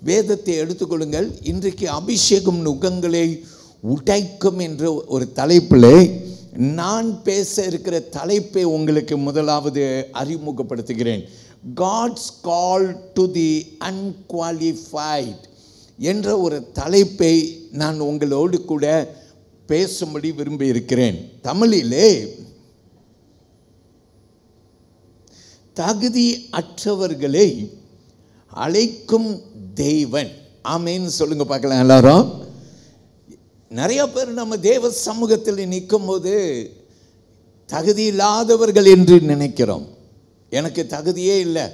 வேதத்தை எடுத்துக்கொள்ளுங்கள். இன்றைக்கு அபிஷேகம் நுகங்களை உடைக்கும் என்ற ஒரு தலைப்பில் நான் பேச இருக்கிற தலைப்பை உங்களுக்கு முதலாவது அறிமுகப்படுத்துகிறேன். God's call to the unqualified என்ற ஒரு தலைப்பை நான் உங்களோடு கூட பேசும்படி விரும்பி இருக்கிறேன். தமிழிலே தகுதி அற்றவர்களை அழைக்கும் தேவன். ஆமேன்னு சொல்லுங்க பார்க்கலாம் எல்லாரும். நிறைய பேர் நம்ம தேவ சமூகத்தில் நிற்கும் போது தகுதி இல்லாதவர்கள் என்று நினைக்கிறோம். எனக்கு தகுதியே இல்லை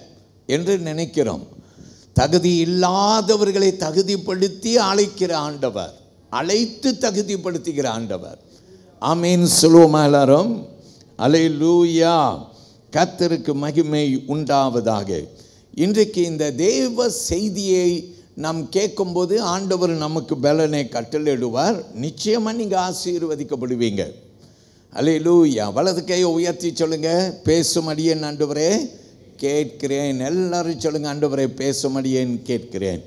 என்று நினைக்கிறோம். தகுதி இல்லாதவர்களை தகுதிப்படுத்தி அழைக்கிற ஆண்டவர், அழைத்து தகுதிப்படுத்துகிற ஆண்டவர். ஆமேன் சொல்லுவோமா எல்லாரும்? அல்லேலூயா. கர்த்தருக்கு மகிமை உண்டாவதாக. இன்றைக்கு இந்த தேவ செய்தியை நாம் கேட்கும்போது ஆண்டவர் நமக்கு பலனை கட்டளையிடுவார். நிச்சயமாக நீங்கள் ஆசீர்வதிக்கப்படுவீங்க. அல்லேலூயா. வலது கையை உயர்த்தி சொல்லுங்க, பேசும் அடியேன் ஆண்டவரே கேட்கிறேன். எல்லாரும் சொல்லுங்க, ஆண்டவரே பேசும் அடியேன் கேட்கிறேன்.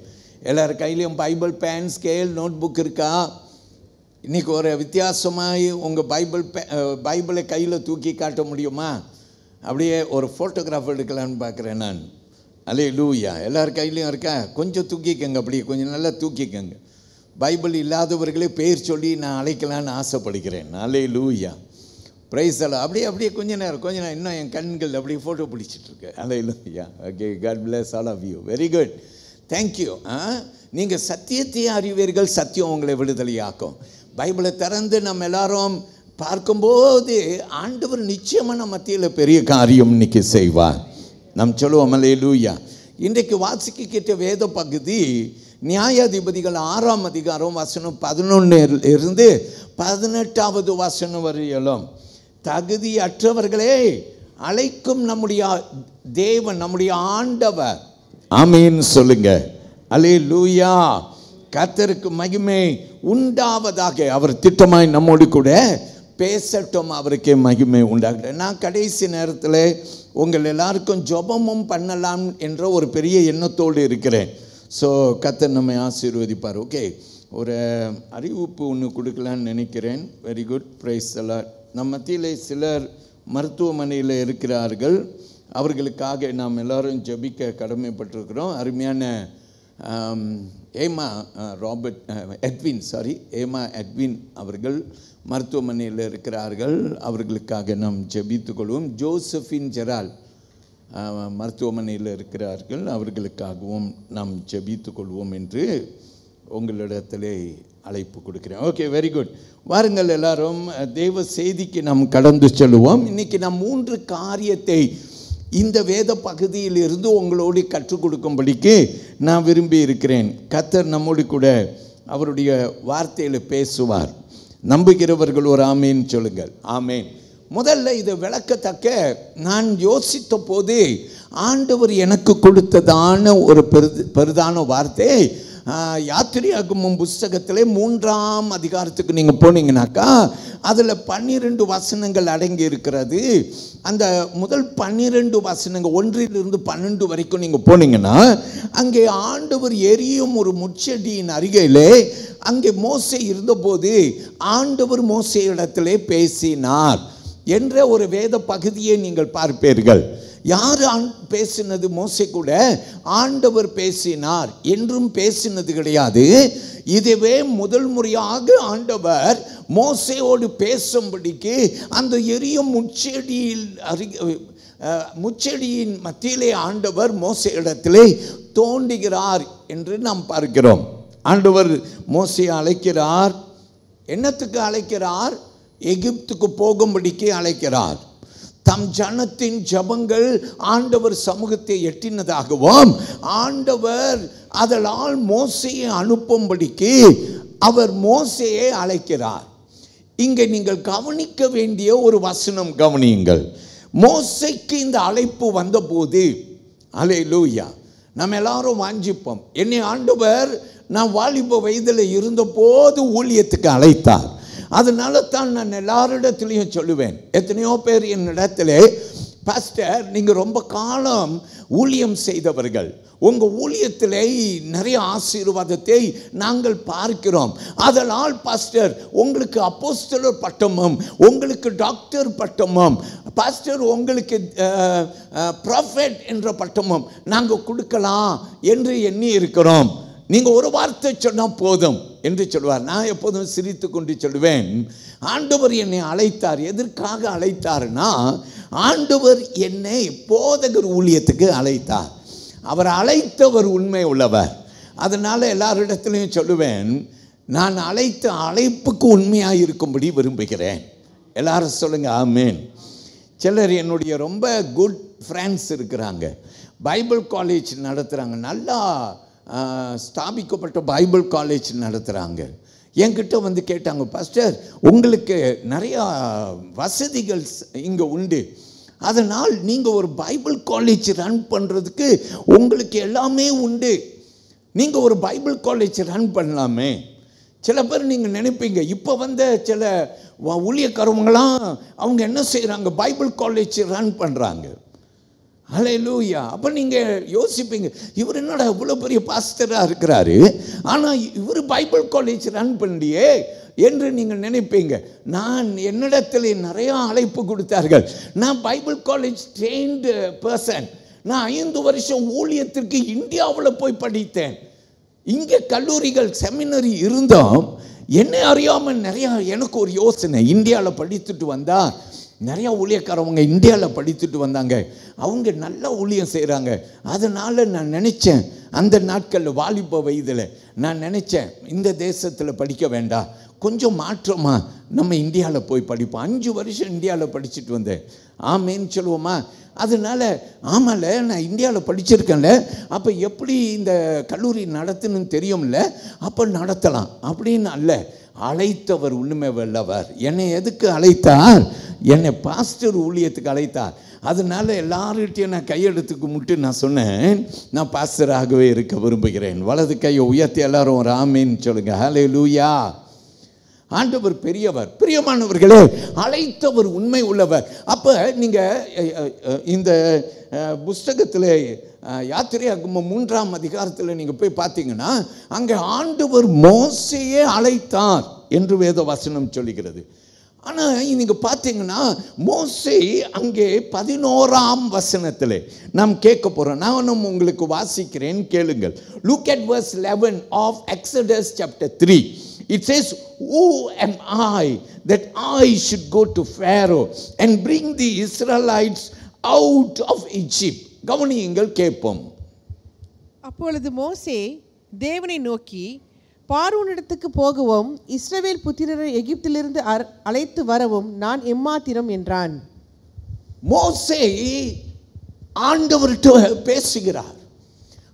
எல்லார் கையிலையும் Bible, pen, scale, notebook இருக்கா? இன்றைக்கி ஒரு வித்தியாசமாக உங்கள் பைபிளை கையில் தூக்கி காட்ட முடியுமா? அப்படியே ஒரு ஃபோட்டோகிராஃப் எடுக்கலான்னு பார்க்குறேன் நான். அல்லேலூயா. எல்லார் கையிலையும் இருக்கா? கொஞ்சம் தூக்கிக்கங்க, அப்படியே கொஞ்சம் நல்லா தூக்கிக்கங்க. பைபிள் இல்லாதவர்களே பேர் சொல்லி நான் அழைக்கலான்னு ஆசைப்படுகிறேன். அல்லேலூயா. பிரைஸ் எல்லாம் அப்படியே கொஞ்சம் நேரம் இன்னும் என் கண்கள் அப்படியே ஃபோட்டோ பிடிச்சிட்ருக்கு. Hallelujah. Okay, god bless all of you. Very good, thank you. நீங்கள் சத்தியத்தை அறிவீர்கள், சத்தியம் உங்களை விடுதலையாக்கும். பைபிளை திறந்து நம்ம எல்லாரும் பார்க்கும்போது ஆண்டவர் நிச்சயமாக நம்ம மத்தியில் பெரிய காரியம் இன்னைக்கு செய்வார். நாம் சொல்லுவோம் அல்லேலூயா. இன்றைக்கு வாசிக்கிட்ட வேத பகுதி நியாயாதிபதிகள் 6ஆம் அதிகாரம் வசனம் 11 இருந்து 18வது வசனம் வரையிலும் தகுதி அற்றவர்களே அழைக்கும் நம்முடைய தேவன், நம்முடைய ஆண்டவர். ஆமீன் சொல்லுங்க. அல்லேலூயா. கர்த்தருக்கு மகிமை உண்டாவதாக. அவர் திட்டமாய் நம்மோடு கூட பேசட்டும், அவருக்கே மகிமை உண்டாகட்டும். நான் கடைசி நேரத்தில் உங்கள் எல்லாருக்கும் ஜெபமும் பண்ணலாம் என்ற ஒரு பெரிய எண்ணத்தோடு இருக்கிறேன். ஸோ கர்த்தர் நம்மை ஆசீர்வதிப்பார். ஓகே, ஒரு அறிவிப்பு ஒன்று கொடுக்கலான்னு நினைக்கிறேன். Very good, price the Lord. நம்ம மத்தியில் சிலர் மருத்துவமனையில் இருக்கிறார்கள். அவர்களுக்காக நாம் எல்லோரும் ஜெபிக்க கடமைப்பட்டிருக்கிறோம். அருமையான ஏமா எட்வின் அவர்கள் மருத்துவமனையில் இருக்கிறார்கள். அவர்களுக்காக நாம் ஜெபித்துக்கொள்வோம். ஜோசபின் ஜெரால் மருத்துவமனையில் இருக்கிறார்கள். அவர்களுக்காகவும் நாம் ஜெபித்துக்கொள்வோம் என்று உங்களிடத்திலே அழைப்பு கொடுக்கிறேன். Okay, very good. வாருங்கள் எல்லாரும் தேவ செய்திக்கு நாம் கடந்து செல்வோம். இன்றைக்கி நாம் 3 காரியத்தை இந்த வேத பகுதியில் இருந்து உங்களோடு கற்றுக் கொடுக்கும்படிக்கு நான் விரும்பி இருக்கிறேன். கர்த்தர் நம்மோடு கூட அவருடைய வார்த்தையில் பேசுவார். நம்புகிறவர்கள் ஒரு ஆமேன் சொல்லுங்கள். ஆமேன். முதல்ல இதை விளக்கத்தக்க நான் யோசித்த போது ஆண்டவர் எனக்கு கொடுத்ததான ஒரு பெரிதான வார்த்தை யாத்திரையாகமம் புஸ்தகத்திலே 3ஆம் அதிகாரத்துக்கு நீங்கள் போனீங்கன்னாக்கா அதில் 12 வசனங்கள் அடங்கி இருக்கிறது. அந்த முதல் 12 வசனங்கள் 1லிருந்து 12 வரைக்கும் நீங்கள் போனீங்கன்னா அங்கே ஆண்டவர் எரியும் ஒரு முட்செடியின் அருகிலே அங்கே மோசே இருந்தபோது ஆண்டவர் மோசே இடத்திலே பேசினார் என்ற ஒரு வேத பகுதியை நீங்கள் பார்ப்பீர்கள். யார் பேசினது? மோசே கூட ஆண்டவர் பேசினார் என்றும் பேசினது கிடையாது. இதுவே முதல் முறையாக ஆண்டவர் மோசேயோடு பேசும்படிக்கு அந்த எரியும் முச்செடியின் மத்தியிலே ஆண்டவர் மோசே இடத்திலே தோன்றுகிறார் என்று நாம் பார்க்கிறோம். ஆண்டவர் மோசே அழைக்கிறார். என்னத்துக்கு அழைக்கிறார்? எகிப்துக்கு போகும்படிக்கு அழைக்கிறார். தம் ஜனத்தின் ஜபங்கள் ஆண்டவர் சமூகத்தை எட்டினதாகவும் ஆண்டவர் அதனால் மோசேயை அனுப்பும்படிக்கு அவர் மோசேயை அழைக்கிறார். இங்கே நீங்கள் கவனிக்க வேண்டிய ஒரு வசனம் கவனியுங்கள். மோசேக்கு இந்த அழைப்பு வந்தபோது, அல்லேலூயா, நம்ம எல்லாரும் வாஞ்சிப்போம். என்னை ஆண்டவர் நான் வாலிப வயதில் இருந்தபோது ஊழியத்துக்கு அழைத்தார். அதனால தான் நான் எல்லாரிடத்துலையும் சொல்லுவேன். எத்தனையோ பேர் என்னிடத்துல, பாஸ்டர் நீங்கள் ரொம்ப காலம் ஊழியம் செய்தவர்கள். உங்கள் ஊழியத்திலே நிறைய ஆசீர்வாதத்தை நாங்கள் பார்க்கிறோம். அதனால் பாஸ்டர் உங்களுக்கு அப்போஸ்தலர் பட்டமும், உங்களுக்கு டாக்டர் பட்டமும், பாஸ்டர் உங்களுக்கு ப்ராஃபெட் என்ற பட்டமும் நாங்கள் கொடுக்கலாம் என்று எண்ணி இருக்கிறோம். நீங்கள் ஒரு வார்த்தை சொன்னால் போதும் என்று சொல்வார். நான் எப்போதும் சிரித்து கொண்டு சொல்லுவேன், ஆண்டவர் என்னை அழைத்தார். எதற்காக அழைத்தார்னா, ஆண்டவர் என்னை போதகர் ஊழியத்துக்கு அழைத்தார். அவர் அழைத்தவர் உண்மை உள்ளவர். அதனால் எல்லாரிடத்துலையும் சொல்லுவேன், நான் அழைத்த அழைப்புக்கு உண்மையாக இருக்கும்படி விரும்புகிறேன். எல்லாரும் சொல்லுங்க ஆமேன். சிலர் என்னுடைய ரொம்ப குட் ஃப்ரெண்ட்ஸ் இருக்கிறாங்க, பைபிள் காலேஜ் நடத்துகிறாங்க, நல்லா ஸ்தாபிக்கப்பட்ட பைபிள் காலேஜ் நடத்துகிறாங்க. என்கிட்ட வந்து கேட்டாங்க, பாஸ்டர் உங்களுக்கு நிறையா வசதிகள் இங்கே உண்டு, அதனால் நீங்கள் ஒரு பைபிள் காலேஜ் ரன் பண்ணுறதுக்கு உங்களுக்கு எல்லாமே உண்டு, நீங்கள் ஒரு பைபிள் காலேஜ் ரன் பண்ணலாமே. சில பேர் நீங்கள் நினைப்பீங்க, இப்போ வந்த சில ஊழியக்காரவங்களாம் அவங்க என்ன செய்கிறாங்க, பைபிள் காலேஜ் ரன் பண்ணுறாங்க. ஹல்லேலூயா. அப்போ நீங்கள் யோசிப்பீங்க, இவர் என்னடா இவ்வளோ பெரிய பாஸ்டராக இருக்கிறாரு, ஆனால் இவர் பைபிள் காலேஜ் ரன் பண்ணலையே என்று நீங்கள் நினைப்பீங்க. நான் என்னிடத்தில் நிறையா அழைப்பு கொடுத்தார்கள். நான் பைபிள் காலேஜ் ட்ரெயின்டு பர்சன். நான் 5 வருஷம் ஊழியத்திற்கு இந்தியாவில் போய் படித்தேன். இங்கே கல்லூரிகள் செமினரி இருந்தோம். என்னை அறியாமல் நிறையா எனக்கு ஒரு யோசனை, இந்தியாவில் படித்துட்டு வந்தால் நிறையா ஊழியக்காரவங்க இந்தியாவில் படித்துட்டு வந்தாங்க, அவங்க நல்லா ஊழியம் செய்கிறாங்க. அதனால் நான் நினச்சேன், அந்த நாட்களில் வாலிப வயதில் நான் நினச்சேன், இந்த தேசத்தில் படிக்க வேண்டாம், கொஞ்சம் மாற்றமாக நம்ம இந்தியாவில் போய் படிப்போம். 5 வருஷம் இந்தியாவில் படிச்சுட்டு வந்தேன். ஆமேன்னு சொல்லுவோமா? அதனால் ஆமாம்ல, நான் இந்தியாவில் படிச்சிருக்கேன்ல, அப்போ எப்படி இந்த கல்லூரி நடத்துன்னு தெரியும்ல, அப்போ நடத்தலாம் அப்படின்னு அல்ல. அழைத்தவர் உண்மை வல்லவர். என்னை எதுக்கு அழைத்தார்? என்னை பாஸ்டர் ஊழியத்துக்கு அழைத்தார். அதனால எல்லார்கிட்டையும் நான் கையெடுத்துக்கு முட்டு நான் சொன்னேன், நான் பாஸ்டராகவே இருக்க விரும்புகிறேன். வலது கையை உயர்த்தி எல்லாரும் ஒரு ஆமீன் சொல்லுங்க. ஹல்லேலூயா. ஆண்டவர் பெரியவர். பிரியமானவர்களே, அழைத்தவர் உண்மை உள்ளவர். அப்போ நீங்கள் இந்த புஸ்தகத்தில் யாத்திரையாகமம் 3ஆம் அதிகாரத்தில் நீங்கள் போய் பார்த்தீங்கன்னா, அங்கே ஆண்டவர் மோசேயே அழைத்தார் என்று வேத வசனம் சொல்லுகிறது. ஆனால் நீங்கள் பார்த்தீங்கன்னா மோசே அங்கே 11ஆம் வசனத்தில் நாம் கேட்க போகிறோம். நானும் உங்களுக்கு வாசிக்கிறேன், கேளுங்கள். Look at verse 11 of Exodus chapter 3. It says, who am I that I should go to Pharaoh and bring the Israelites out of Egypt? கவனியுங்கள், கேட்போம். அப்பொழுது மோசே தேவனை நோக்கி, பார்வோனிடத்துக்கு போகவும் இஸ்ரவேல் புத்திரரை எகிப்திலிருந்து அழைத்து வரவும் நான் எம்மாத்திரம் என்றான். மோசே ஆண்டவர்கிட்ட பேசுகிறார்.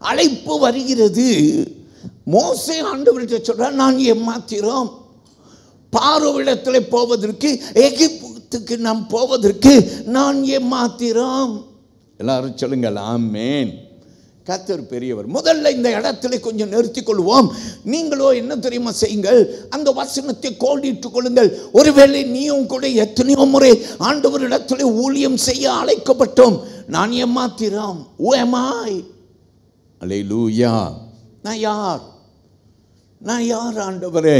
அழைப்பு வருகிறது. மோசே ஆண்டவர்கிட்ட சொல்றார், நான் எம்மாத்திரம், பார்வோனிடத்தில் போவதற்கு, எகிப்துக்கு நாம் போவதற்கு நான் எம்மாத்திரம். எல்லாரும் சொல்லுங்கள் ஆமேன். கர்த்தர் பெரியவர். முதல்ல இந்த இடத்துல கொஞ்சம் நிறுத்திக் கொள்வோம். நீங்களோ என்ன தெரியுமா செய்யுங்கள், அந்த வசனத்தை கோடிட்டுக் கொள்ளுங்கள். ஒருவேளை நீயும் கூட எத்தனையோ முறை ஆண்டவரிடத்தில் ஊழியம் செய்ய அழைக்கப்பட்டோம். நான் எம்மாத்திரம். Who am I? அல்லேலூயா. நான் யார் ஆண்டவரே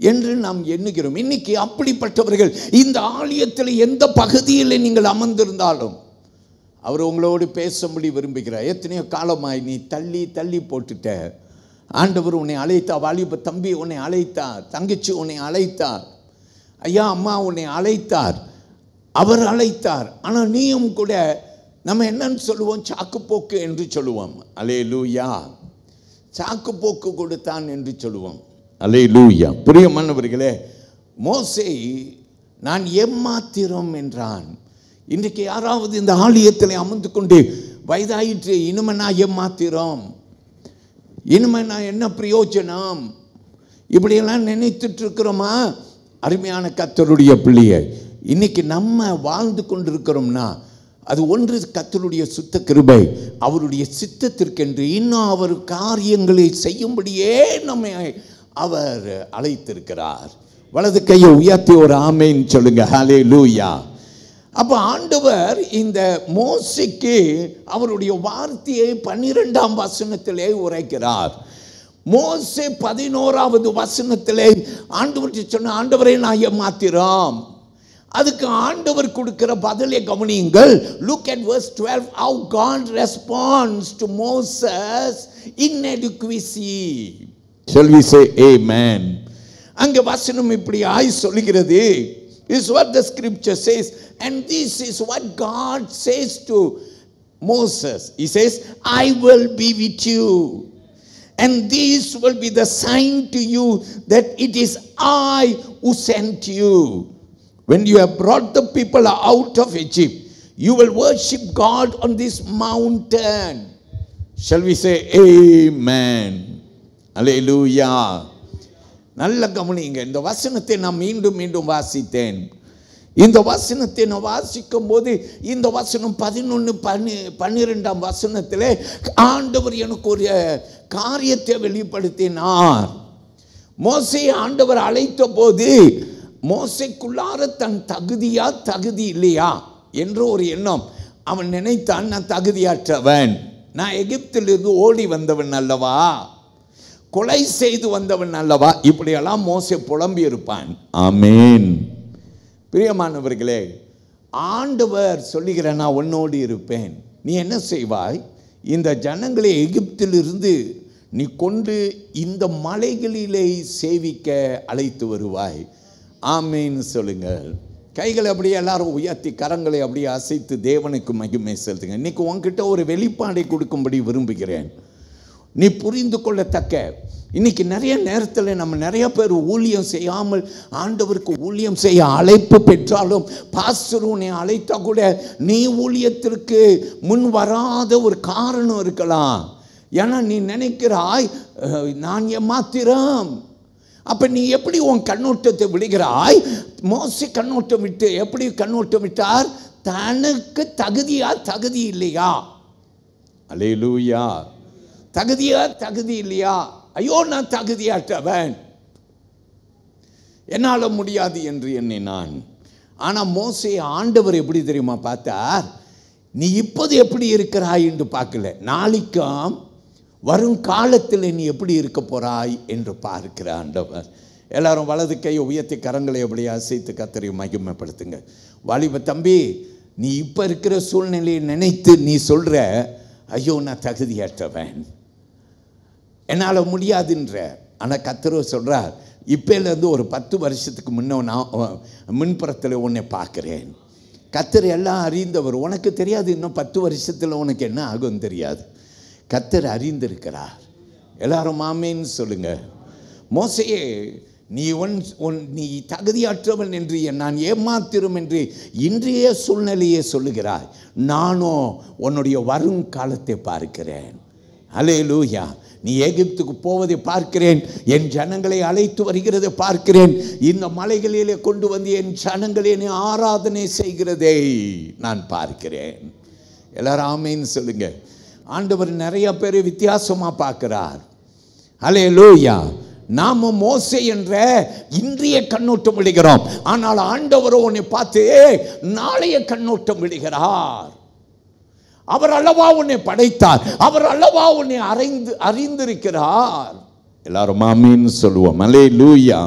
என்று நாம் எண்ணுகிறோம். இன்னைக்கு அப்படிப்பட்டவர்கள் இந்த ஆலயத்தில் எந்த பகுதியில் நீங்கள் அமர்ந்திருந்தாலும் அவர் உங்களோடு பேசும்படி விரும்புகிறார். எத்தனையோ காலமாய் நீ தள்ளி தள்ளி போட்டுட்ட. ஆண்டவர் உன்னை அழைத்தார். வாலிப தம்பி உன்னை அழைத்தார், தங்கச்சி உன்னை அழைத்தார், ஐயா அம்மா உன்னை அழைத்தார், அவர் அழைத்தார். ஆனால் நீயும் கூட நம்ம என்னன்னு சொல்லுவோம், சாக்குப்போக்கு என்று சொல்லுவோம். அல்லேலூயா. சாக்குப்போக்கு கொடுத்தான் என்று சொல்லுவோம். அல்லேலூயா. பிரியமானவர்களே, மோசே நான் எம்மாத்திரம் என்றான். இன்றைக்கு யாராவது இந்த ஆலயத்தில் அமர்ந்து கொண்டு வயதாயிற்று, இனிமே நான் ஏமாத்திரம், இனிமே நான் என்ன பிரயோஜனம், இப்படியெல்லாம் நினைத்துட்டு இருக்கிறோமா? அருமையான கர்த்தருடைய பிள்ளையை, இன்னைக்கு நம்ம வாழ்ந்து கொண்டிருக்கிறோம்னா அது ஒன்று கர்த்தருடைய சுத்த கிருபை, அவருடைய சித்தத்திற்கென்று இன்னும் அவர் காரியங்களை செய்யும்படியே நம்மை அவர் அழைத்திருக்கிறார். வலது கையை உயர்த்தி ஒரு ஆமேன் சொல்லுங்க. ஹல்லேலூயா. அப்ப ஆண்டவர் இந்த மோசேக்கு அவருடைய வார்த்தையை 12ஆம் வசனத்திலே உரைக்கிறார். மோசே 11வது வசனத்திலே ஆண்டவர் சொன்ன, ஆண்டவரை நான் ஏமாத்திரோம். அதுக்கு ஆண்டவர் கொடுக்கிற பதிலை கவனியுங்கள். Look at verse 12, how God responds to Moses' inadequacy. Shall we say amen? அங்க வசனம் இப்படி சொல்லுகிறது. This is what the scripture says, and this is what God says to Moses. He says, I will be with you, and this will be the sign to you that it is I who sent you. When you have brought the people out of Egypt, you will worship God on this mountain. Shall we say amen? Hallelujah. நல்ல கவனிங்க. இந்த வசனத்தை நான் மீண்டும் மீண்டும் வாசித்தேன். இந்த வசனத்தை நான் வாசிக்கும் போது இந்த வசனம் 11-12ஆம் வசனத்திலே ஆண்டவர் எனக்கு ஒரு காரியத்தை வெளிப்படுத்தினார். மோசே ஆண்டவர் அழைத்த போது மோசேக்குள்ளார தன் தகுதி இல்லையா என்ற ஒரு எண்ணம். அவன் நினைத்தான், நான் தகுதியற்றவன், நான் எகிப்திலிருந்து ஓடி வந்தவன் அல்லவா, கொலை செய்து வந்தவன் அல்லவா, இப்படியெல்லாம் மோசே புலம்பி இருப்பான். ஆமேன். பிரியமானவர்களே, ஆண்டவர் சொல்லுகிற, நான் உன்னோடு இருப்பேன். நீ என்ன செய்வாய்? இந்த ஜனங்களை எகிப்திலிருந்து நீ கொண்டு இந்த மலைகளிலே சேவிக்க அழைத்து வருவாய். ஆமேன்னு சொல்லுங்கள். கைகளை அப்படியே எல்லாரும் உயர்த்தி கரங்களை அப்படியே அசைத்து தேவனுக்கு மகிமை செலுத்துங்க. இன்னைக்கு உன்கிட்ட ஒரு வெளிப்பாடை கொடுக்கும்படி விரும்புகிறேன். நீ புரிந்து கொள்ளத்தக்க, இன்னைக்கு நிறைய நேரத்தில் நம்ம நிறைய பேர் ஊழியம் செய்யாமல் ஆண்டவருக்கு ஊழியம் செய்ய அழைப்பு பெற்றாலும், பாஸ்டர் உன்னை அழைத்தா கூட நீ ஊழியத்திற்கு முன் வராத ஒரு காரணம் இருக்கலாம். ஏன்னா நீ நினைக்கிறாய், நான் ஏமாத்திரம். அப்ப நீ எப்படி உன் கண்ணோட்டத்தை விடுகிறாய்? மோசே கண்ணோட்டம் விட்டு எப்படி கண்ணோட்டம் விட்டார்? தனக்கு தகுதி இல்லையா? அல்லேலூயா. தகுதி இல்லையா? ஐயோ, நான் தகுதியற்றவன், என்னால முடியாது என்று எண்ணினான். ஆனா மோசே ஆண்டவர் எப்படி தெரியுமா பார்த்தார்? நீ இப்போது எப்படி இருக்கிறாய் என்று பார்க்கல, நாளைக்கும் வரும் காலத்தில் நீ எப்படி இருக்க போறாய் என்று பார்க்கிற ஆண்டவர். எல்லாரும் வலது கையை உயர்த்தி கரங்களை அப்படியே அசைத்து கர்த்தரை மகிமைப்படுத்துங்க. வாலிப தம்பி, நீ இப்ப இருக்கிற சூழ்நிலையை நினைத்து நீ சொல்ற, ஐயோ நான் தகுதியற்றவன், என்னால் முடியாதுன்ற. ஆனால் கர்த்தர் சொல்றார், இப்போலேருந்து ஒரு 10 வருஷத்துக்கு முன்புறத்தில் உன்னை பார்க்கிறேன். கர்த்தர் எல்லாம் அறிந்தவர். உனக்கு தெரியாது இன்னும் 10 வருஷத்தில் உனக்கு என்ன ஆகும் தெரியாது. கர்த்தர் அறிந்திருக்கிறார். எல்லாரும் ஆமேன்னு சொல்லுங்க. மோசேயே, நீ தகுதியற்றவன் என்று நான் ஏமாத்திரும் என்று இன்றைய சூழ்நிலையே சொல்லுகிறாய். நானும் உன்னுடைய வரும் காலத்தை பார்க்கிறேன். அல்லேலூயா. நீ எகிப்துக்கு போவதை பார்க்கிறேன், என் ஜனங்களை அழைத்து வருகிறதை பார்க்கிறேன், இந்த மலைகளிலே கொண்டு வந்து என் ஜனங்களை நீ ஆராதனை செய்கிறதை நான் பார்க்கிறேன். எல்லாரும் ஆமேன்னு சொல்லுங்க. ஆண்டவர் நிறைய பேர் வித்தியாசமா பார்க்கிறார். அல்லேலூயா. நாம மோசே என்ற இன்றைய கண்ணோட்டம் விடுகிறோம், ஆனால் ஆண்டவரோ உன்னை பார்த்து நாளைய கண்ணோட்டம் விடுகிறார். அவர் அல்லவா உன்னை படைத்தார், அவர் அல்லவா உன்னை அறிந்திருக்கிறார். எல்லாரும் ஆமீன் சொல்லுவோம். அல்லேலூயா.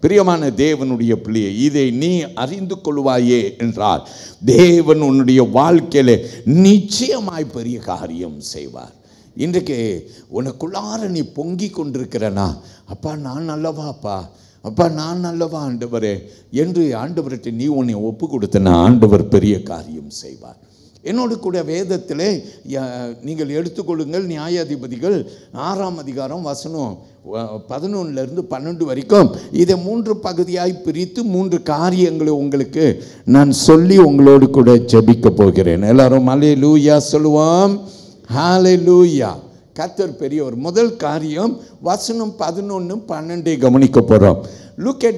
பிரியமான தேவனுடைய பிள்ளையே, இதை நீ அறிந்து கொள்வாயே என்றால் தேவன் உன்னுடைய வாழ்க்கையில நிச்சயமாய் பெரிய காரியம் செய்வார். இன்றைக்கு உனக்குள்ளார நீ பொங்கி கொண்டிருக்கிறனா, அப்பா நான் நல்லவா, அப்பா நான் நல்லவா ஆண்டவரே என்று ஆண்டவர்கிட்ட நீ உன்னை ஒப்பு கொடுத்தனா ஆண்டவர் பெரிய காரியம் செய்வார். என்னோடு கூட வேதத்திலே நீங்கள் எடுத்துக்கொள்ளுங்கள், நியாயாதிபதிகள் 6ஆம் அதிகாரம் வசனம் 11 - 12 வரைக்கும் இதை 3 பகுதியாய் பிரித்து 3 காரியங்களை உங்களுக்கு நான் சொல்லி உங்களோடு கூட ஜெபிக்க போகிறேன். எல்லாரும் அல்லேலூயா சொல்லுவோம். ஹல்லேலூயா. கர்த்தர் பெரியவர். முதல் காரியம் வசனம் 11, 12 கவனிக்க போறோம். Look at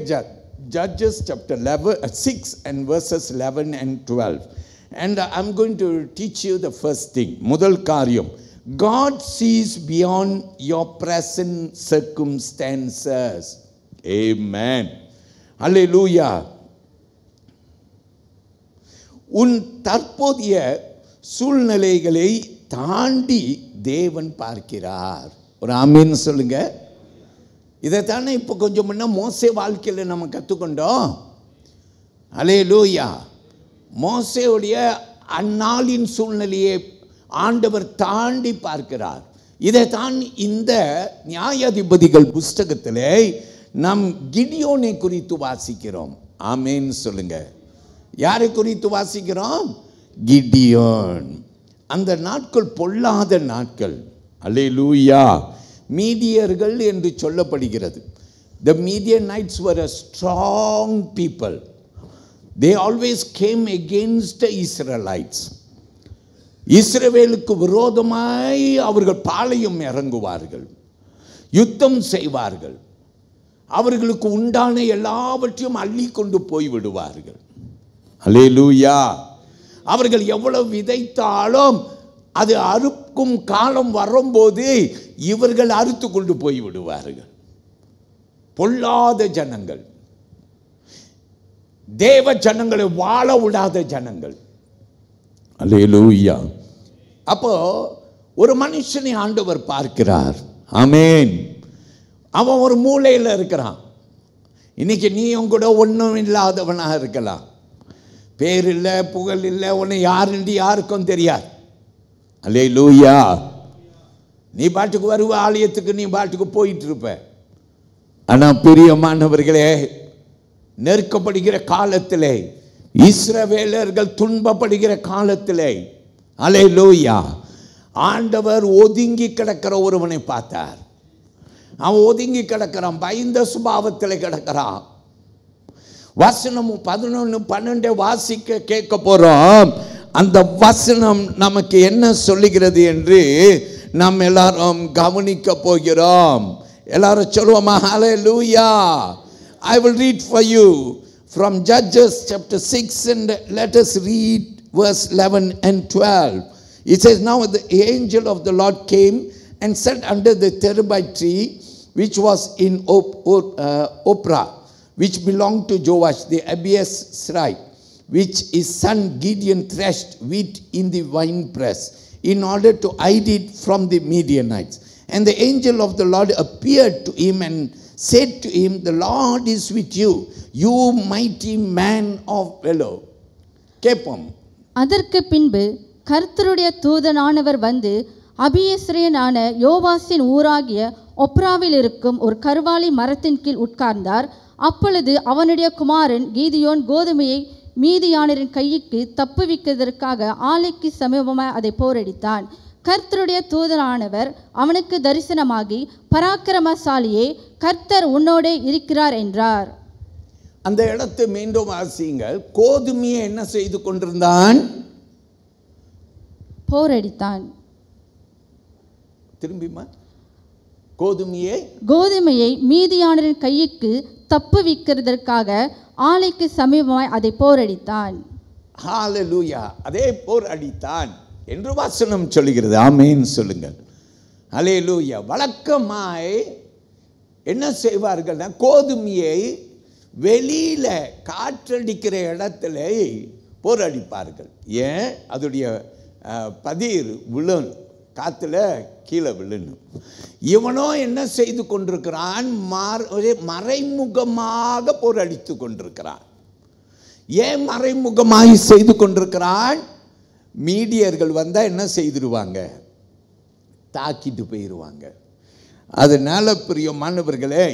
Judges chapter 6 and verses 11 and 12. And I'm going to teach you the first thing. முதல் காரியம், God sees beyond your present circumstances. Amen. Hallelujah. உன் தற்போதைய சூழ்நிலைகளை தாண்டி தேவன் பார்க்கிறார். ஒரு ஆமீன் சொல்லுங்க. இதைத்தானே இப்போ கொஞ்சம் முன்ன மோசே வாழ்க்கையில் நம்ம கற்றுக்கொண்டோம். அல்லேலூயா. மோசேவுடைய அந்நாளின் சூழ்நிலையை ஆண்டவர் தாண்டி பார்க்கிறார். இதைத்தான் இந்த நியாயாதிபதிகள் புஸ்தகத்திலே நாம் கிடியோனை குறித்து வாசிக்கிறோம். ஆமேன் சொல்லுங்க. யாரை குறித்து வாசிக்கிறோம்? கிடியோன். அந்த நாட்கள் பொல்லாத நாட்கள். அல்லேலூயா. மீடியர்கள் என்று சொல்லப்படுகிறது. The Midianites were a strong people. They always came against the Israelites. இஸ்ரவேலுக்கு விரோதமாய் அவர்கள் பாளையம் இறங்குவார்கள், யுத்தம் செய்வார்கள், அவர்களுக்கு உண்டான எல்லாவற்றையும் அள்ளி கொண்டு போய் விடுவார்கள். அல்லேலூயா. அவர்கள் எவ்வளவு விதைத்தாலும் அது அறுக்கும் காலம் வரும்போது இவர்கள் அறுத்து கொண்டு போய் விடுவார்கள். பொல்லாத ஜனங்கள், தேவ ஜனங்களை வாழ விடாத ஜனங்கள். அல்லேலூயா. அப்போ ஒரு மனுஷனை ஆண்டவர் பார்க்கிறார். ஆமென். அவன் ஒரு மூலையில் இருக்கிறான். இன்னைக்கு நீயும் கூட ஒன்றும் இல்லாதவனாக இருக்கலாம். பேர் இல்லை, புகழ் இல்லை, உன்னை யாருன்னு யாருக்கும் தெரியாது. அல்லேலூயா. நீ பாட்டுக்கு வருவ ஆலயத்துக்கு, நீ பாட்டுக்கு போயிட்டு இருப்ப. ஆனால் பிரியமானவர்களே, நெருக்கப்படுகிற காலத்திலே, இஸ்ரவேலர்கள் துன்பப்படுகிற காலத்திலே, அல்லேலூயா, ஆண்டவர் ஒதுங்கி கிடக்கிற ஒருவனை பார்த்தார். அவன் ஒதுங்கி கிடக்கிறான், பயந்த சுபாவத்தில் கிடக்கிறான். வசனம் 11, 12 வாசிக்க கேட்க போறோம். அந்த வசனம் நமக்கு என்ன சொல்லுகிறது என்று நாம் எல்லாரும் கவனிக்க போகிறோம். எல்லாரும் சொல்லுவோமா? ஹல்லேலூயா. I will read for you from Judges chapter 6 and let us read verse 11 and 12. It says, now the angel of the Lord came and sat under the terebinth tree which was in Ophrah, which belonged to Joash the Abiezrite, which his son Gideon threshed wheat in the winepress in order to hide it from the Midianites. And the angel of the Lord appeared to him and said to him, the Lord is with you, you mighty man of valor. கேட்போம். அதற்கு பின்பு கர்த்தருடைய தூதனானவர் வந்து அபியேஸ்ரியனான யோவாசின் ஊராகிய ஒப்ராவில் இருக்கும் ஒரு கர்வாலி மரத்தின் கீழ் உட்கார்ந்தார். அப்பொழுது அவனுடைய குமாரன் கீதியோன் கோதுமையை மீதியானரின் கைக்கு தப்புவிக்கிறதற்காக ஆலைக்கு சமீபமாய் அதை போரடித்தான். கர்த்தருடைய தூதனானவர் அவனுக்கு தரிசனமாகி, பராக்கிரமசாலியே, கர்த்தர் உன்னோடே இருக்கிறார் என்றார். அந்த இடத்தை மீண்டும் வாசியுங்கள். கோதுமையை என்ன செய்து கொண்டிருந்தான்? போரடித்தான். திரும்பிமா. கோதுமையை மீதியானரின் கைக்கு தப்புவிக்கிறதற்காக ஆலைக்கு சமீபமாய் அதை போரடித்தான். ஹல்லேலூயா. அதே போர் அடித்தான் என்று வசனம் சொல்லுகிறது. ஆமென் சொல்லுங்கள். ஹல்லேலூயா. வழக்கமாய் என்ன செய்வார்கள்னா, கோதுமையை வெளியில காற்றடிக்கிற இடத்துல போர் அடிப்பார்கள். ஏன்? அதோடைய பதிர் விழும், காத்துல கீழே விழுணும். இவனோ என்ன செய்து கொண்டிருக்கிறான்? மறைமுகமாக போர் அடித்து கொண்டிருக்கிறான். ஏன் மறைமுகமாய் செய்து கொண்டிருக்கிறான்? மீடியர்கள் வந்தா என்ன செய்திருவாங்க? தாக்கிட்டு போயிடுவாங்க. அதனால பிரியமானவர்களே,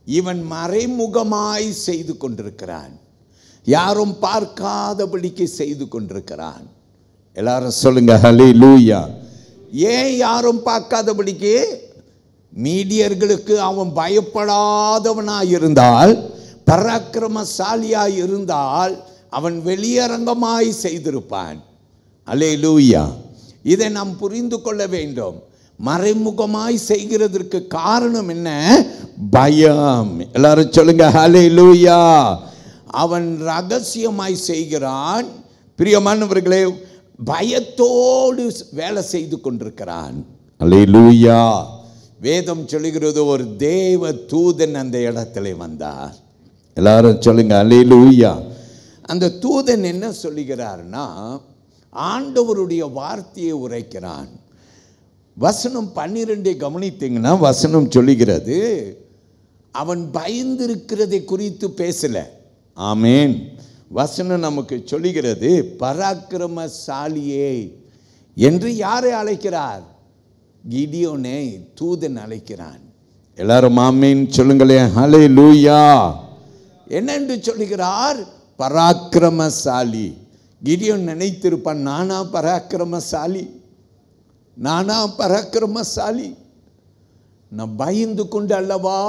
இவன் மறைமுகமாய் செய்து கொண்டிருக்கிறான். யாரும் பார்க்காதபடிக்கு செய்து கொண்டிருக்கிறான். எல்லாரும் சொல்லுங்க ஹல்லேலூயா. ஏன் யாரும் பார்க்காதபடிக்கு? மீடியர்களுக்கு அவன் பயப்படாதவனாய் இருந்தால், பராக்கிரமசாலியாய் இருந்தால் அவன் வெளியரங்கமாய் செய்திருப்பான். அல்லேலூயா. இதை நாம் புரிந்து கொள்ள வேண்டும். மறைமுகமாய் செய்கிறதற்கு காரணம் என்ன? பயம். எல்லாரும் சொல்லுங்க ஹல்லேலூயா. அவன் ரகசியமாய் செய்கிறான். பிரியமானவர்களே, பயத்தோடு வேலை செய்து கொண்டிருக்கிறான். அல்லேலூயா. வேதம் சொல்லுகிறது, ஒரு தேவ தூதன் அந்த இடத்துல வந்தார். எல்லாரும் சொல்லுங்க அல்லேலூயா. அந்த தூதன் என்ன சொல்லுகிறார்னா, ஆண்டவருடைய வார்த்தையை உரைக்கிறான். வசனம் 12 கவனித்தீங்கன்னா வசனம் சொல்லுகிறது, அவன் பயந்திருக்கிறதை குறித்து பேசல. ஆமேன். வசனம் நமக்கு சொல்லுகிறது, பராக்கிரமசாலியே என்று யாரை அழைக்கிறார்? கிடியோனை தூதன் அழைக்கிறான். எல்லாரும் ஆமேன் சொல்லுங்களேன். ஹல்லேலூயா. என்னென்று சொல்லுகிறார்? பராக்கிரமசாலி. கிடியோன் நினைத்திருப்பான், நானா பராக்கிரமசாலி? நானா பராக்கிரமசாலி? நான் பயந்து கொண்டு அல்லவா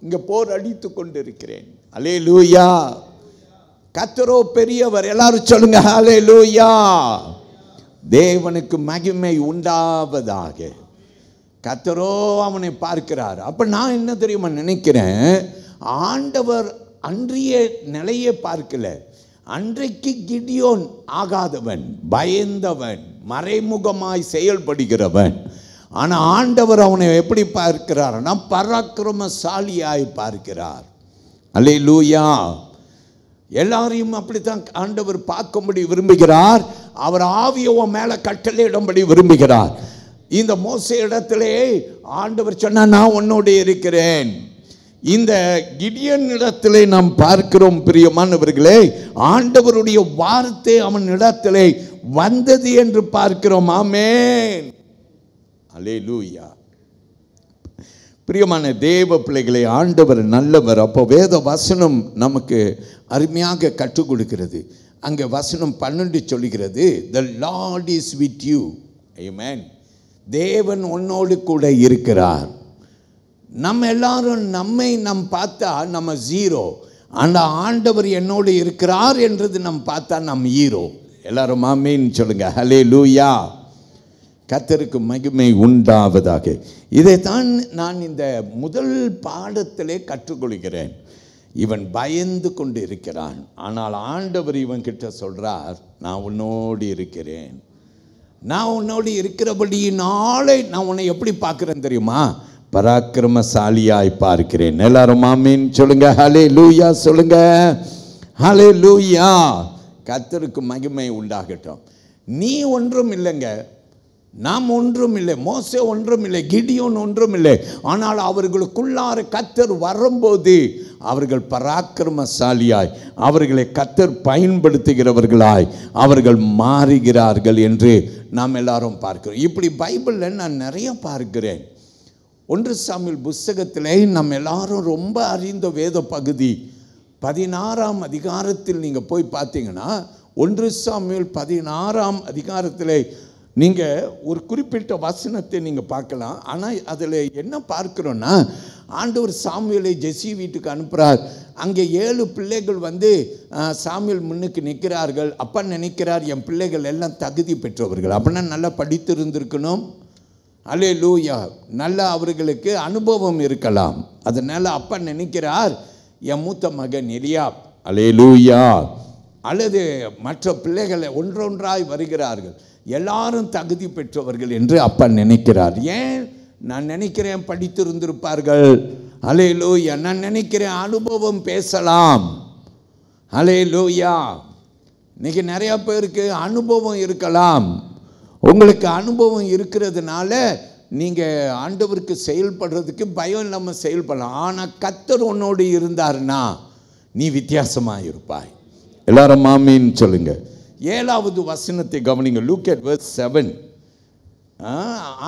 இங்க போர் அடித்து கொண்டு இருக்கிறேன். ஹல்லேலூயா. கர்த்தரோ பெரியவர். எல்லாரும் சொல்லுங்க ஹல்லேலூயா. தேவனுக்கு மகிமை உண்டாவதாக. கர்த்தரோ அவனை பார்க்கிறார். அப்ப நான் என்ன தெரியுமா நினைக்கிறேன், ஆண்டவர் அன்றைய நிலையை பார்க்கல. அன்றைக்கு கிடியோன் ஆகாதவன், பயந்தவன், மறைமுகமாய் செயல்படுகிறவன். ஆனா ஆண்டவர் அவனை எப்படி பார்க்கிறார்னா, பராக்கிரமசாலியாய் பார்க்கிறார். அல்லேலூயா. எல்லாரையும் அப்படித்தான் ஆண்டவர் பார்க்கும்படி விரும்புகிறார். அவர் ஆவியை மேல கட்டளையிடும்படி விரும்புகிறார். இந்த மோசே இடத்திலே ஆண்டவர் சொன்னா, நான் உன்னோடு இருக்கிறேன். இந்த கிடியோன் இடத்திலே நாம் பார்க்கிறோம் பிரியமானவர்களே, ஆண்டவருடைய வார்த்தை அவன் இடத்திலே வந்தது என்று பார்க்கிறோம். ஆமென். அல்லேலூயா. பிரியமான தேவ பிள்ளைகளே, ஆண்டவர் நல்லவர். அப்போ வேத வசனம் நமக்கு அருமையாக கற்றுக் கொடுக்கிறது. அங்கே வசனம் 12 சொல்லுகிறது, the Lord is with you. Amen. தேவன் உன்னோடு கூட இருக்கிறார். நம்ம எல்லாரும் நம்மை பார்த்தா நம்ம ஜீரோ. ஆனால் ஆண்டவர் என்னோடு இருக்கிறார் என்றது நம்ம பார்த்தா நம்ம ஹீரோ. எல்லாரும் ஆமென் சொல்லுங்க. ஹல்லேலூயா. கர்த்தருக்கு மகிமை உண்டாவதாக. இதைத்தான் நான் இந்த முதல் பாடத்திலே கற்றுக்கொள்கிறேன். இவன் பயந்து கொண்டு இருக்கிறான். ஆனால் ஆண்டவர் இவன் கிட்ட சொல்றார், நான் உன்னோடு இருக்கிறேன். நான் உன்னோடு இருக்கிறபடியினாலே நான் உன்னை எப்படி பார்க்கிறேன் தெரியுமா? பராக்கிரமசாலியாய் பார்க்கிறேன். எல்லாரும் ஆமென் சொல்லுங்க. ஹல்லேலூயா சொல்லுங்க. ஹல்லேலூயா. கர்த்தருக்கு மகிமை உண்டாகட்டும். நீ ஒன்றும் இல்லைங்க, நாம் ஒன்றும் இல்லை, மோசே ஒன்றும் இல்லை, கிடியோன் ஒன்றும் இல்லை. ஆனால் அவர்களுக்குள்ளார கர்த்தர் வரும்போது அவர்கள் பராக்கிரமசாலியாய், அவர்களை கர்த்தர் பயன்படுத்துகிறவர்களாய் அவர்கள் மாறுகிறார்கள் என்று நாம் எல்லாரும் பார்க்கிறோம். இப்படி பைபிளில் நான் நிறைய பார்க்கிறேன். 1 சாமுவேல் புஸ்தகத்திலே நம்ம எல்லாரும் ரொம்ப அறிந்த வேத பகுதி 16ஆம் அதிகாரத்தில் நீங்கள் போய் பார்த்தீங்கன்னா, 1 சாமுவேல் 16ஆம் அதிகாரத்தில் நீங்கள் ஒரு குறிப்பிட்ட வசனத்தை நீங்கள் பார்க்கலாம். ஆனால் அதில் என்ன பார்க்குறோன்னா, ஆண்டவர் சாமுவேலை ஜெசி வீட்டுக்கு அனுப்புகிறார். அங்கே 7 பிள்ளைகள் சாமுவேல் முன்னுக்கு நிற்கிறார்கள். அப்பா நினைக்கிறார், என் பிள்ளைகள் எல்லாம் தகுதி பெற்றவர்கள், அப்படின்னா நல்லா படித்திருந்திருக்கணும். அல்லேலூயா. நல்ல அவர்களுக்கு அனுபவம் இருக்கலாம். அதனால் அப்பா நினைக்கிறார், என் மூத்த மகன் எலியாப், அல்லேலூயா, அல்லது மற்ற பிள்ளைகளை ஒன்றொன்றாய் வருகிறார்கள், எல்லாரும் தகுதி பெற்றவர்கள் என்று அப்பா நினைக்கிறார். ஏன்? நான் நினைக்கிறேன் படித்திருந்திருப்பார்கள். அல்லேலூயா. நான் நினைக்கிறேன் அனுபவம் பேசலாம். அல்லேலூயா. இன்னைக்கு நிறைய பேருக்கு அனுபவம் இருக்கலாம். உங்களுக்கு அனுபவம் இருக்கிறதுனால நீங்கள் ஆண்டவருக்கு செயல்படுறதுக்கு பயம் இல்லாமல் செயல்படலாம். ஆனால் கர்த்தர் உன்னோடு இருந்தார்னா நீ வித்தியாசமாக இருப்பாய். எல்லாரும் ஆமீன் சொல்லுங்க. 7வது வசனத்தை கவனிங்க. Look at verse 7.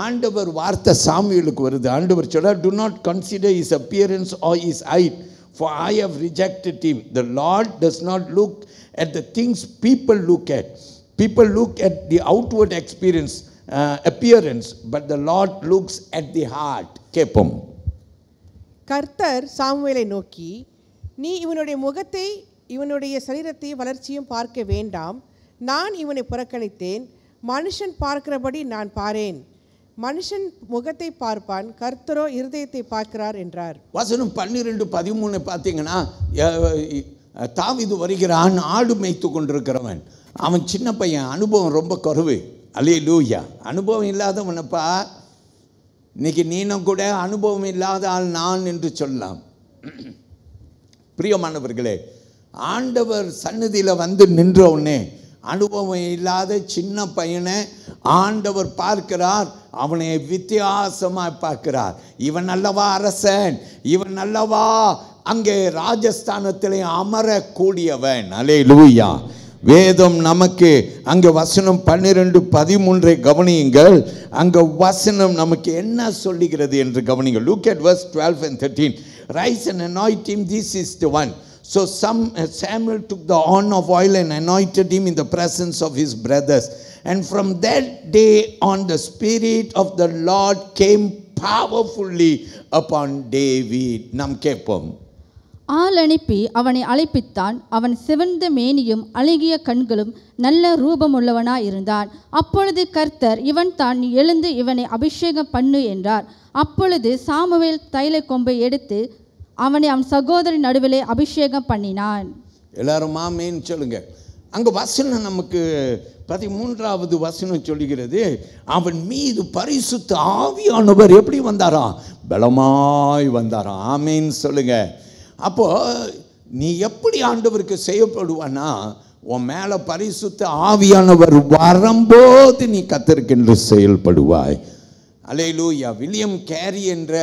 ஆண்டவர் வார்த்தை சாமுவேலுக்கு வருது. ஆண்டவர் சொல்றார், do not consider his appearance or his height, for I have rejected him. The Lord does not look at the things people look at. People look at the outward appearance, but the Lord looks at the heart. கேப்போம். கர்த்தர் சாமுவேலை நோக்கி, நீ இவனுடைய முகத்தை இவனுடைய சரீரத்தை வளர்ச்சியும் பார்க்க வேண்டாம். நான் இவனை புறக்கணித்தேன். மனுஷன் பார்க்கிறபடி நான் பாரேன். மனுஷன் முகத்தை பார்ப்பான், கர்த்தரோ இருதயத்தை பார்க்கிறார் என்றார். வசனம் 12-13 பார்த்தீங்கன்னா, தாவீது வருகிறான், ஆடு மேய்த்து கொண்டிருக்கிறவன். அவன் சின்ன பையன், அனுபவம் ரொம்ப குறைவு. அல்லேலூயா. அனுபவம் இல்லாதவனப்பா. இன்னைக்கு நீனும் கூட அனுபவம் இல்லாத ஆள் நான் என்று சொல்லலாம். பிரியமானவர்களே, ஆண்டவர் சந்நிதியில் வந்து நின்ற உடனே அனுபவம் இல்லாத சின்ன பையனை ஆண்டவர் பார்க்கிறார், அவனை வித்தியாசமாக பார்க்கிறார். இவன் அல்லவா அரசன், இவன் அல்லவா அங்கே ராஜஸ்தானத்திலே அமரக்கூடியவன். அல்லேலூயா. வேதம் நமக்கு அங்கே வசனம் 12-13 கவனியுங்கள். அங்கே வசனம் நமக்கு என்ன சொல்லுகிறது என்று கவனிங்கள். Look at verse 12 and 13. Rise and anoint him, this is the one. So Samuel took the horn of oil and anointed him in the presence of his brothers. And from that day on, the Spirit of the Lord came powerfully upon David. நாம் கேட்போம். ஆள் அனுப்பி அவனை அழைப்பித்தான். அவன் சிவந்த மேனியும் அழகிய கண்களும் நல்ல ரூபமுள்ளவனாய் இருந்தான். அப்பொழுது கர்த்தர், இவன் தான், நீ எழுந்து இவனை அபிஷேகம் பண்ணு என்றார். அப்பொழுது சாமுவேல் தைல கொம்பை எடுத்து அவனை அவன் சகோதரன் நடுவிலே அபிஷேகம் பண்ணினான். எல்லாரும் ஆமென் சொல்லுங்க. அங்க வசனம் நமக்கு 13வது வசனம் சொல்லுகிறது, அவன் மீது பரிசுத்த ஆவியானவர் எப்படி வந்தாராம்? பலமாய் வந்தாராம். ஆமென் சொல்லுங்க. அப்போ நீ எப்படி ஆண்டவருக்கு செய்யப்படுவானா, உன் மேல பரிசுத்த ஆவியானவர் வரும்போது நீ கர்த்தருக்கென்று செயல்படுவாய். அல்லேலூயா. வில்லியம் கேரி என்ற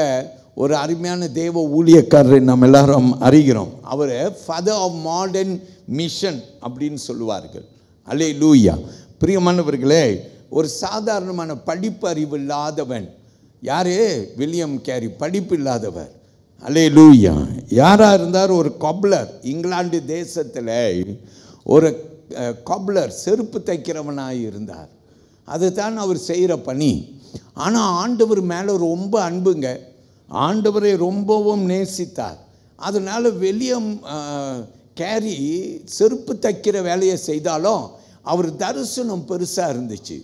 ஒரு அருமையான தேவ ஊழியக்காரரை நாம் எல்லாரும் அறிகிறோம். அவர் ஃபாதர் ஆஃப் மாடர்ன் மிஷன் அப்படின்னு சொல்லுவார்கள். அல்லேலூயா. பிரியமானவர்களே, ஒரு சாதாரணமான படிப்பு அறிவு இல்லாதவன் யாரு? William carry. படிப்பு இல்லாதவர். அல்லேலூயா. யாராக இருந்தார்? ஒரு கொப்லர். இங்கிலாந்து தேசத்தில் ஒரு கொப்லர், செருப்பு தைக்கிறவனாக இருந்தார். அதுதான் அவர் செய்கிற பணி. ஆனால் ஆண்டவர் மேலே ரொம்ப அன்புங்க. ஆண்டவரை ரொம்பவும் நேசித்தார். அதனால் வில்லியம் கேரி செருப்பு தைக்கிற வேலையை செய்தாலும் அவர் தரிசனம் பெருசாக இருந்துச்சு.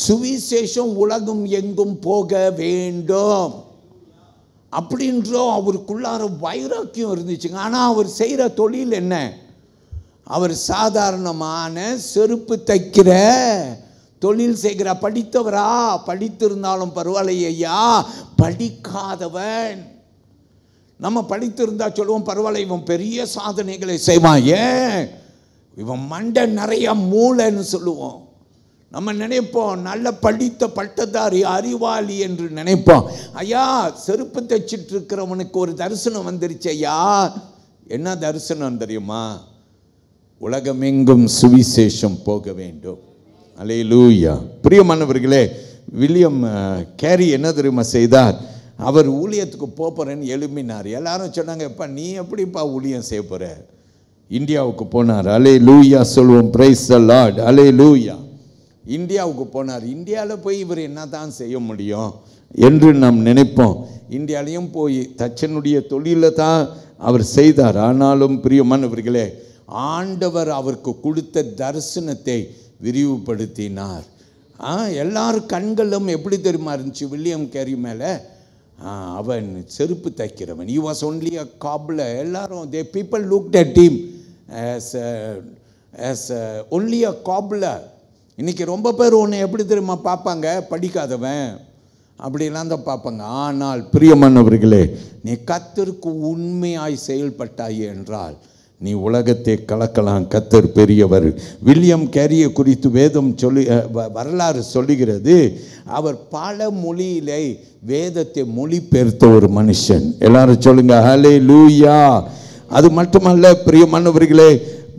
சுவிசேஷம் உலகம் எங்கும் போக வேண்டும் அப்படின்ற அவருக்குள்ளார வைராக்கியம் இருந்துச்சுங்க. ஆனால் அவர் செய்கிற தொழில் என்ன? அவர் சாதாரணமான செருப்பு தைக்கிற தொழில் செய்கிற படித்தவரா? படித்திருந்தாலும் பரவாயில்லையா, படிக்காதவன். நம்ம படித்திருந்தா சொல்லுவோம், பரவாயில்ல, இவன் பெரிய சாதனைகளை செய்வான், ஏன் இவன் மண்டை நிறைய மூளைன்னு சொல்லுவோம். நம்ம நினைப்போம் நல்ல படித்த பட்டதாரி அறிவாளி என்று நினைப்போம். ஐயா, செருப்பு தைச்சிட்டு இருக்கிறவனுக்கு ஒரு தரிசனம் வந்துருச்சு. ஐயா, என்ன தரிசனம் தெரியுமா? உலகமெங்கும் சுவிசேஷம் போக வேண்டும். அல்லேலூயா. பிரியமானவர்களே, வில்லியம் கேரி என்ன தெரியுமா செய்தார்? அவர் ஊழியத்துக்கு போகிறேன்னு எழுப்பினார். எல்லாரும் சொன்னாங்க, எப்பா நீ எப்படிப்பா ஊழியம் செய்ய போகிற? இந்தியாவுக்கு போனார். அல்லேலூயா சொல்லுவோம். Praise the lord. அல்லேலூயா. இந்தியாவுக்கு போனார். இந்தியாவில் போய் இவர் என்ன தான் செய்ய முடியும் என்று நாம் நினைப்போம். இந்தியாவிலையும் போய் தச்சனுடைய தொழிலை தான் அவர் செய்தார். ஆனாலும் பிரியமானவர்களே, ஆண்டவர் அவருக்கு கொடுத்த தரிசனத்தை விரிவுபடுத்தினார். எல்லாரும் கண்களும் எப்படி தெரியுமா இருந்துச்சு வில்லியம் கேரி மேலே? அவன் செருப்பு தைக்கிறவன். He was only a cobbler. எல்லாரும் the people looked at him as only a cobbler. இன்னைக்கு ரொம்ப பேர் உன்னை எப்படி தெரியுமா பார்ப்பாங்க? படிக்காதவன் அப்படிலாம் தான் பார்ப்பாங்க. ஆனால் பிரியமானவர்களே, நீ கர்த்தருக்கு உண்மையாய் செயல்பட்டாய் என்றால் நீ உலகத்தை கலக்கலாம். கர்த்தர் பெரியவர். வில்லியம் கேரியை குறித்து வேதம் வரலாறு சொல்லுகிறது, அவர் பல மொழியிலே வேதத்தை மொழிபெயர்த்த ஒரு மனுஷன். எல்லாரும் சொல்லுங்க ஹல்லேலூயா. அது மட்டுமல்ல பிரியமானவர்களே,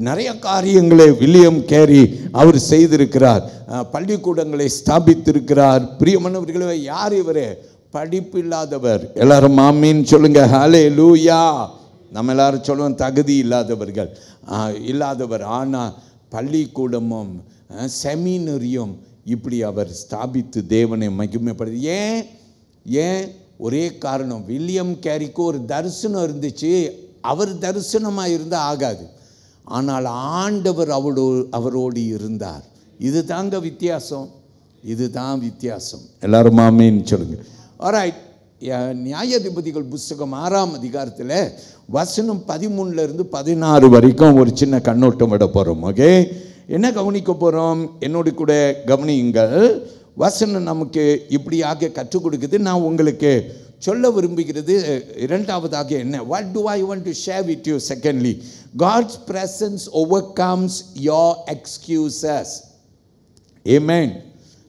நிறைய காரியங்களை வில்லியம் கேரி அவர் செய்திருக்கிறார். பள்ளிக்கூடங்களை ஸ்தாபித்திருக்கிறார். பிரியமானவர்களே, யார் இவர்? படிப்பு இல்லாதவர். எல்லாரும் ஆமீன் சொல்லுங்க ஹல்லேலூயா. நம்ம எல்லாரும் சொல்லுவோம் தகுதி இல்லாதவர். ஆனால் பள்ளிக்கூடமும் செமினரியும் இப்படி அவர் ஸ்தாபித்து தேவனை மகிமைப்படுது. ஏன்? ஒரே காரணம், வில்லியம் கேரிக்கு ஒரு தரிசனம் இருந்துச்சு. அவர் தரிசனமாக இருந்தால் ஆகாது, ஆனால் ஆண்டவர் அவரோடு இருந்தார். இது தாங்க வித்தியாசம். இதுதான் வித்தியாசம். எல்லாரும் ஆமீன் சொல்லுங்க. ஆல்ரைட். நியாயாதிபதிகள் புஸ்தகம் 6ஆம் அதிகாரத்தில் வசனம் 13-16 வரைக்கும் ஒரு சின்ன கண்ணோட்டம் விட போகிறோம். ஓகே, என்ன கவனிக்க போகிறோம்? என்னோடு கூட கவனியுங்கள். வசனம் நமக்கு இப்படியாக கற்றுக் கொடுக்குது. நான் உங்களுக்கு சொல்ல விரும்புகிறது இரண்டாவதாக என்ன? What do I want to share with you? Secondly, God's presence overcomes your excuses. Amen.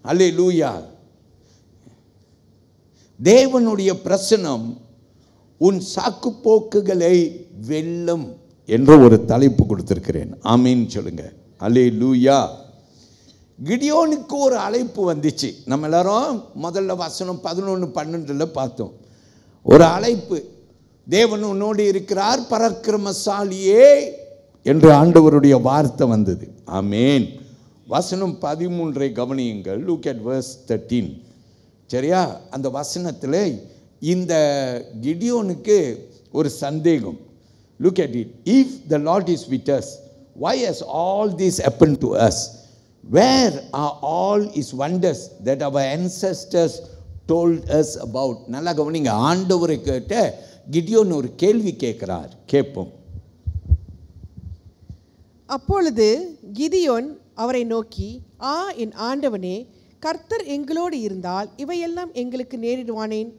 Hallelujah. தேவனுடைய பிரசன்னம் உன் சாக்கு போக்குகளை வெல்லும் என்ற ஒரு தலைப்பு கொடுத்திருக்கிறேன். ஆமீன் சொல்லுங்க. ஹல்லேலூயா. கிடியோனுக்கு ஒரு அழைப்பு வந்துச்சு. நம்ம எல்லாரும் முதல்ல வசனம் 11-12 பார்த்தோம். ஒரு அழைப்பு, தேவன் உன்னோடு இருக்கிறார் பராக்கிரமசாலியே என்று ஆண்டவருடைய வார்த்தை வந்தது. ஆமேன். வசனம் 13 கவனியுங்கள். Look at verse 13. சரியா? அந்த வசனத்தில் இந்த கிடியோனுக்கு ஒரு சந்தேகம். Look at it. If the Lord is with us, why has all this happened to us? Where are all his wonders that our ancestors told us about? நல்லா கவனிங்க. ஆண்டவரை கேட்ட கிடியோன் ஒரு கேள்வி கேட்கிறார். கேட்போம். அப்பொழுது கிதியோன் அவரை நோக்கி, என் ஆண்டவனே, கர்த்தர் எங்களோடு இருந்தால் இவையெல்லாம் எங்களுக்கு நேரிடுவானேன்?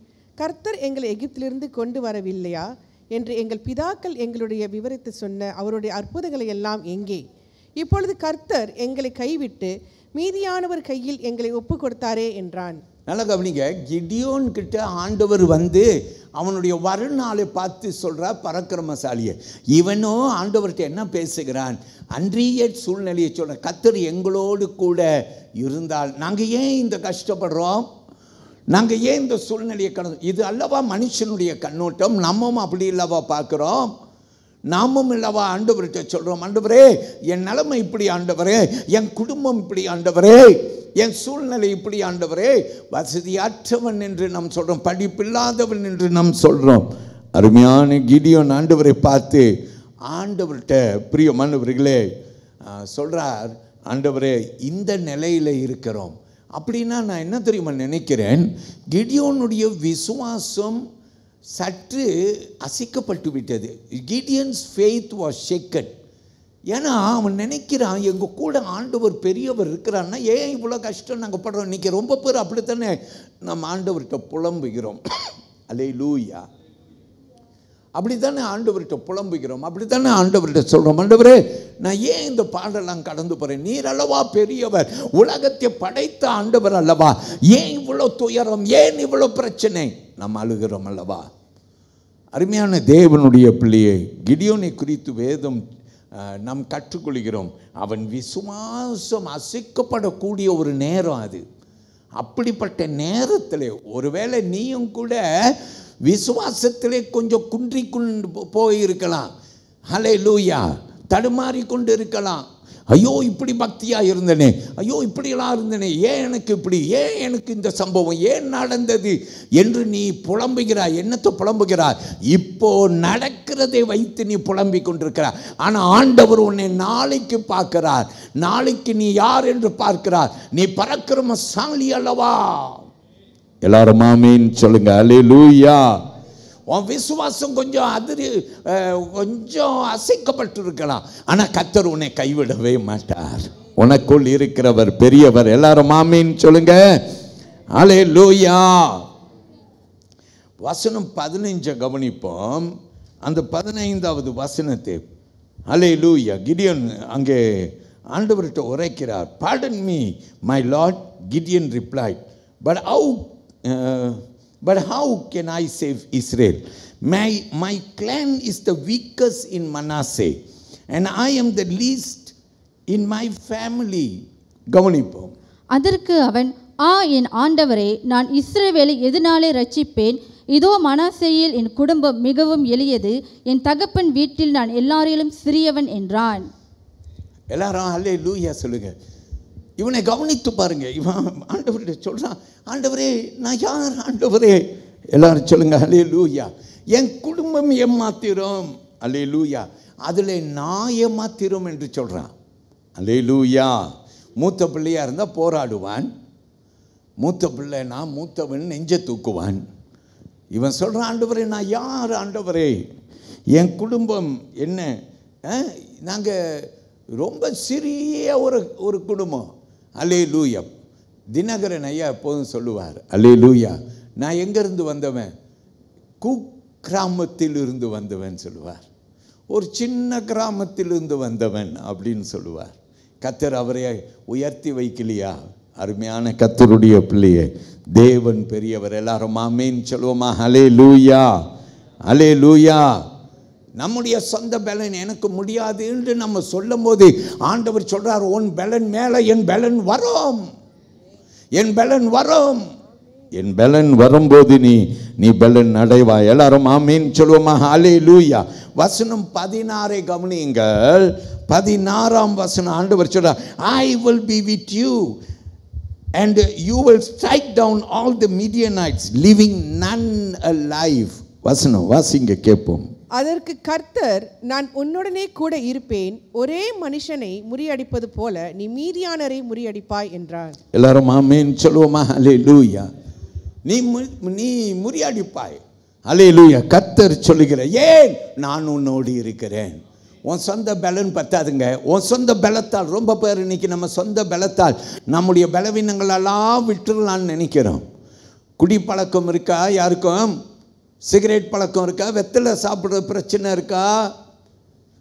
கர்த்தர் எங்களை எகிப்திலிருந்து கொண்டு வரவில்லையா என்று எங்கள் பிதாக்கள் எங்களுடைய விவரித்து சொன்ன அவருடைய அற்புதங்களை எல்லாம் எங்கே? இப்பொழுது கர்த்தர் எங்களை கைவிட்டு மீதியானவர் கையில் எங்களை ஒப்பு கொடுத்தாரே என்றான். நல்லா கவனிங்க. கிடியோன் கிட்ட ஆண்டவர் வந்து அவனுடைய வருநாளை பார்த்து சொல்றார், பராக்கிரமசாலியை. இவனோ ஆண்டவர்கிட்ட என்ன பேசுகிறான்? அன்றைய சூழ்நிலையை சொல்ற. கர்த்தர் எங்களோடு கூட இருந்தால் நாங்கள் ஏன் இந்த கஷ்டப்படுறோம்? நாங்கள் ஏன் இந்த சூழ்நிலையை கடந்து? இது அல்லவா மனுஷனுடைய கண்ணோட்டம். நம்மவும் அப்படி இல்லவா பார்க்குறோம்? நாமும் இல்லவா ஆண்டவர்கிட்ட சொல்கிறோம், ஆண்டவரே என் நிலைமை இப்படி, ஆண்டவரே என் குடும்பம் இப்படி, ஆண்டவரே என் சூழ்நிலை இப்படி, ஆண்டவரே வசதியற்றவன் என்று நாம் சொல்கிறோம், படிப்பில்லாதவன் என்று நாம் சொல்கிறோம். அருமையான கிடியோன் ஆண்டவரை பார்த்து ஆண்டவர்கிட்ட பிரியமானவர்களே சொல்கிறார், ஆண்டவரே இந்த நிலையில் இருக்கிறோம். அப்படின்னா நான் என்ன தெரியுமா நினைக்கிறேன்? கிடியோனுடைய விசுவாசம் சற்று அசைக்கப்பட்டு விட்டது. Gideons faith was shake hand. ஏன்னா அவன் நினைக்கிறான், எங்கள் கூட ஆண்டவர் பெரியவர் இருக்கிறான்னா ஏன் இவ்வளோ கஷ்டம் நாங்கள் படுறோம்? இன்றைக்கி ரொம்ப பேர் அப்படித்தானே நம்ம ஆண்டவர்கிட்ட புலம்புகிறோம். அல்லேலூயா. அப்படி தானே ஆண்டவர்கிட்ட புலம்புகிறோம், அப்படி தானே ஆண்டவர்கிட்ட சொல்கிறோம், ஆண்டவரே நான் ஏன் இந்த பாடலாம் கடந்து போகிறேன்? நீர் அல்லவா பெரியவர், உலகத்தை படைத்த ஆண்டவர் அல்லவா, ஏன் இவ்வளோ துயரம், ஏன் இவ்வளோ பிரச்சனை? நம்ம அழுகிறோம் அல்லவா? அருமையான தேவனுடைய பிள்ளையை, கிடியோனை குறித்து வேதம் நாம் கற்றுக்கொள்கிறோம். அவன் விசுவாசம் அசைக்கப்படக்கூடிய ஒரு நேரம் அது. அப்படிப்பட்ட நேரத்தில் ஒருவேளை நீயும் கூட விசுவாசத்திலே கொஞ்சம் குன்றி கொண்டு போயிருக்கலாம். ஹல்லேலூயா. தடுமாறி கொண்டு இருக்கலாம். ஐயோ இப்படி பக்தியாக இருந்தனே, ஐயோ இப்படியெல்லாம் இருந்தனே, ஏன் எனக்கு இப்படி, ஏன் எனக்கு இந்த சம்பவம் ஏன் நடந்தது என்று நீ புலம்புகிறாய். என்னத்தை புலம்புகிறாய்? இப்போ நடக்கிறதை வைத்து நீ புலம்பிக் கொண்டிருக்கிறாய். ஆனால் ஆண்டவர் உன்னை நாளைக்கு பார்க்கிறார். நாளைக்கு நீ யார் என்று பார்க்கிறார். நீ பராக்கிரமசாலி அல்லவா? எல்லாரும் ஆமீன் சொல்லுங்க. அல்லேலூயா. உன் விசுவாசம் கொஞ்சம் அசைக்கப்பட்டு இருக்கலாம், ஆனால் கர்த்தர் உன்னை கைவிடவே மாட்டார். உனக்குள் இருக்கிறவர் பெரியவர். எல்லாரும் ஆமீன் சொல்லுங்க. அல்லேலூயா. வசனம் 15 கவனிப்போம். அந்த 15வது வசனத்தை. அல்லேலூயா. கிடியோன் அங்கே ஆண்டவர்கிட்ட உரைக்கிறார். Pardon me, my Lord, Gideon replied, but how can I save Israel? My clan is the weakest in Manasseh, and I am the least in my family. கவனிப்போம். அதற்கு அவன், என் ஆண்டவரே, நான் இஸ்ரவேலை எதனாலே ரட்சிப்பேன்? இதோ மனாசேயில் என் குடும்பம் மிகவும் எளியது, என் தகப்பன் வீட்டில் நான் எல்லாரிலும் சிறியவன் என்றான். எல்லாரும் அல்லேலூயா சொல்லுங்க. இவனை கவனித்து பாருங்க. இவன் ஆண்டவர்கிட்ட சொல்றான், ஆண்டவரே நான் யார் ஆண்டவரே? எல்லாரும் சொல்லுங்க அல்லேலூயா. என் குடும்பம் ஏமாத்திரும். அல்லேலூயா. அதில் நான் ஏமாத்திரும் என்று சொல்றான். அல்லேலூயா. மூத்த பிள்ளையா இருந்தால் போராடுவான். மூத்த பிள்ளைனா மூத்தவன் நெஞ்ச தூக்குவான். இவன் சொல்றான், ஆண்டவரே நான் யார் ஆண்டவரே? என் குடும்பம் என்ன? நாங்கள் ரொம்ப சிறிய ஒரு குடும்பம். அல்லேலூயா. தினகரன் ஐயா எப்போதும் சொல்லுவார், அல்லேலூயா, நான் எங்கேருந்து வந்தவன்? குக்கிராமத்தில் இருந்து வந்தவன் சொல்லுவார், ஒரு சின்ன கிராமத்திலிருந்து வந்தவன் அப்படின்னு சொல்லுவார். கர்த்தர் அவரை உயர்த்தி வைக்கலையா? அருமையான கர்த்தருடைய பிள்ளையே, தேவன் பெரியவர். எல்லாரும் ஆமென் சொல்லுவோமா? ஹல்லேலூயா, ஹல்லேலூயா. நம்முடைய சொந்த பலன் எனக்கு முடியாது என்று நம்ம சொல்லும் போது ஆண்டவர் சொல்றார், உன் பலன் மேலே என் பலன் வரும், என் பலன் வரும். என் பலன் வரும்போது நீ பலன் அடைவாய். எல்லாரும் ஆமென் சொல்லுவோமா? ஹல்லேலூயா. வசனம் 16 கவனியுங்கள். 16ஆம் வசனம் ஆண்டவர் சொல்றார், I will be with you and you will strike down all the Midianites, leaving none alive. வசனம் வாசிங்க கேட்போம். அதற்கு கர்த்தர், நான் உன்னுடனே கூட இருப்பேன், ஒரே மனுஷனை முறியடிப்பது போல நீ மீதியானரை முறியடிப்பாய் என்றார். எல்லாரும் ஆமென் சொல்லுவோமா? ஹல்லேலூயா. நீ முறியடிப்பாய். ஹல்லேலூயா. கர்த்தர் சொல்லுகிற, ஏன் நான் உன்னோடு இருக்கிறேன். உன் சொந்த பலன் பத்தாதுங்க. உன் சொந்த பலத்தால், ரொம்ப பேர் இன்னைக்கு நம்ம சொந்த பலத்தால் நம்முடைய பலவீனங்களெல்லாம் விட்டுடலான்னு நினைக்கிறோம். குடிப்பழக்கம் இருக்கா யாருக்கும்? சிகரெட் பழக்கம் இருக்கா? வெத்தலை சாப்பிட்ற பிரச்சனை இருக்கா?